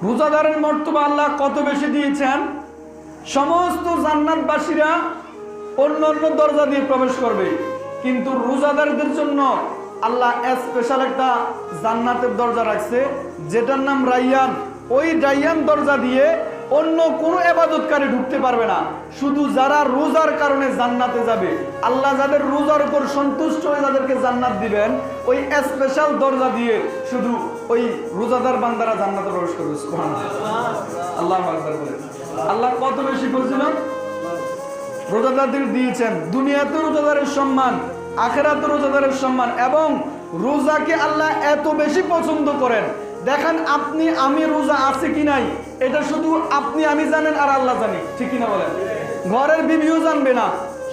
রোজাদারের মর্তবা আল্লাহ কত বেশি দিয়েছেন। সমস্ত জান্নাতবাসীরা অন্য অন্য দরজা দিয়ে প্রবেশ করবে, কিন্তু রোজাদারদের জন্য আল্লাহ স্পেশাল একটা জান্নাতের দরজা রাখছে, যেটার নাম রাইয়ান। ওই রাইয়ান দরজা দিয়ে অন্য কোনো ইবাদতকারী ঢুকতে পারবে না। শুধু যারা রোজার কারণে জান্নাতে যাবে, আল্লাহ যাদের রোজার উপর সন্তুষ্ট হয়ে যাদেরকে জান্নাত দিবেন, ওই স্পেশাল দরজা দিয়ে শুধু ওই রোজাদার বান্দারা জান্নাতে প্রবেশ করবে। সুবহানাল্লাহ, আল্লাহু আকবার বলেন। আল্লাহ কত বেশি বলছিলেন, রোজাদারদের দিয়েছেন। দুনিয়াতে রোজাদারের সম্মান, আখিরাতে রোজাদারের সম্মান, এবং রোজাকে আল্লাহ এত বেশি পছন্দ করেন। দেখেন আপনি আমি রোজা আছে কি নাই এটা শুধু আপনি আমি জানেন আর আল্লাহ জানি, ঠিক কিনা বলেন? ঘরের বিবিও জানবে না,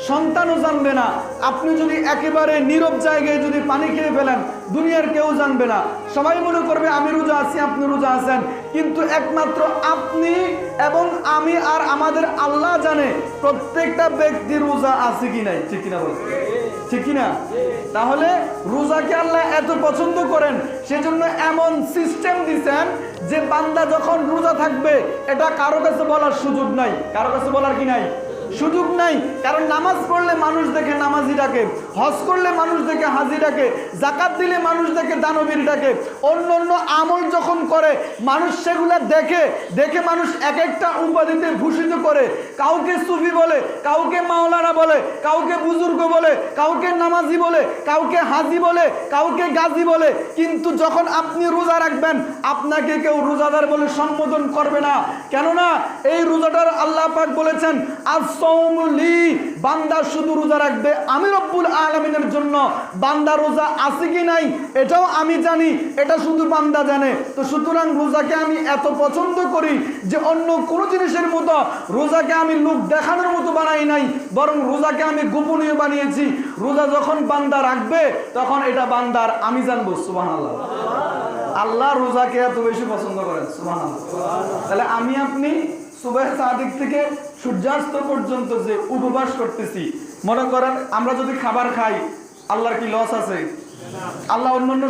সন্তানও জানবে না। আপনি যদি একেবারে নীরব জায়গায় যদি পানি খেয়ে ফেলেন, দুনিয়ার কেউ জানবে না। সবাই মনে করবে আমি রোজা আছি, আপনি রোজা আছেন, কিন্তু একমাত্র আপনি এবং আমি আর আমাদের আল্লাহ জানে প্রত্যেকটা ব্যক্তি রোজা আছে কি নাই, ঠিক কিনা বলেন? ঠিক কিনা? তাহলে রোজাকে আল্লাহ এত পছন্দ করেন, সেজন্য এমন সিস্টেম দিচ্ছেন যে বান্দা যখন রোজা থাকবে এটা কারো কাছে বলার সুযোগ নাই। কারো কাছে বলার কি নাই? সুযোগ নাই। কারণ নামাজ পড়লে মানুষ দেখে নামাজি ডাকে, হজ করলে মানুষ দেখে হাজি ডাকে, যাকাত দিলে মানুষ দেখে দানবীর ডাকে। অন্য অন্য আমল যখন করে মানুষ সেগুলা দেখে দেখে মানুষ এক একটা উপাধিতে ভূষিত করে। কাউকে সুফি বলে, কাউকে মাওলানা বলে, কাউকে বুজুর্গ বলে, কাউকে নামাজি বলে, কাউকে হাজি বলে, কাউকে গাজী বলে। কিন্তু যখন আপনি রোজা রাখবেন আপনাকে কেউ রোজাদার বলে সম্বোধন করবে না। কেননা এই রোজাটার আল্লাহ পাক বলেছেন বান্দা শুধু রোজা রাখবে আমি রব্বুল আলামিনের জন্য। বান্দা রোজা আছে কি নাই এটাও আমি জানি, এটা শুধু বান্দা জানে। তো সুতরাং রোজাকে আমি এত পছন্দ করি যে অন্য কোনো জিনিসের মতো রোজাকে আমি লোক দেখানোর মতো বানাই নাই, বরং রোজাকে আমি গোপনীয় বানিয়েছি। রোজা যখন বান্দা রাখবে তখন এটা বান্দার আমি জানবো। সুবহানাল্লাহ, আল্লাহ রোজাকে এত বেশি পছন্দ করেন। সুবহানাল্লাহ। তাহলে আমি আপনি সুবহ সাদিক থেকে সূর্যাস্ত পর্যন্ত যে উপবাস করতেছি, মনে করেন আমরা যদি খাবার খাই আল্লাহর কি লস আছে? আল্লাহ অন্যান্য